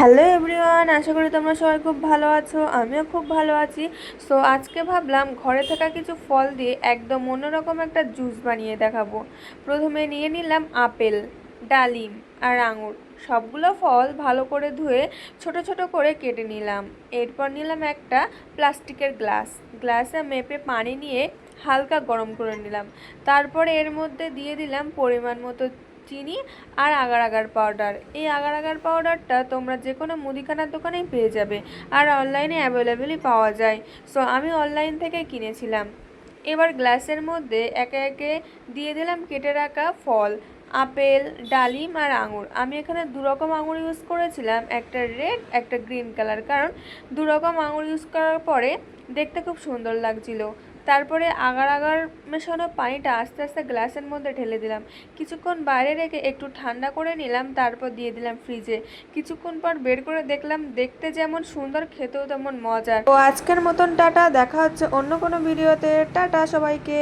Hello everyone, আশা করি তোমরা সবাই খুব ভালো আছো। আমিও খুব ভালো আছি। সো আজকে ভাবলাম ঘরে থাকা কিছু ফল দিয়ে একদম অন্যরকম একটা জুস বানিয়ে দেখাবো। প্রথমে নিয়ে নিলাম আপেল, ডালিম আর আঙুর। সবগুলো ফল ভালো করে ধুয়ে ছোট ছোট করে কেটে নিলাম। এরপর নিলাম একটা প্লাস্টিকের গ্লাসে মেপে পানি নিয়ে হালকা গরম করে নিলাম। তারপরে এর মধ্যে দিয়ে দিলাম পরিমাণ মতো চিনি আর আগার আগার পাউডার। এই আগার আগার পাউডারটা তোমরা যে কোনো মুদিখানার দোকানেই পেয়ে যাবে, আর অনলাইনে অ্যাভেলেবেলই পাওয়া যায়। সো আমি অনলাইন থেকে কিনেছিলাম। এবার গ্লাসের মধ্যে একে একে দিয়ে দিলাম কেটে রাখা ফল, আপেল, ডালিম আর আঙুর। আমি এখানে দু রকম আঙুর ইউজ করেছিলাম, একটা রেড একটা গ্রিন কালার, কারণ দু রকম আঙুর ইউজ করার পরে দেখতে খুব সুন্দর লাগছিল। তারপরে আগার আগার মেশানো পানিটা আস্তে আস্তে গ্লাসের মধ্যে ঢেলে দিলাম। কিছুক্ষণ বাইরে রেখে একটু ঠান্ডা করে নিলাম, তারপর দিয়ে দিলাম ফ্রিজে। কিছুক্ষণ পর বের করে দেখলাম দেখতে যেমন সুন্দর, খেতেও তেমন মজার। তো আজকের মতন টাটা, দেখা হচ্ছে অন্য কোনো ভিডিওতে। টাটা সবাইকে।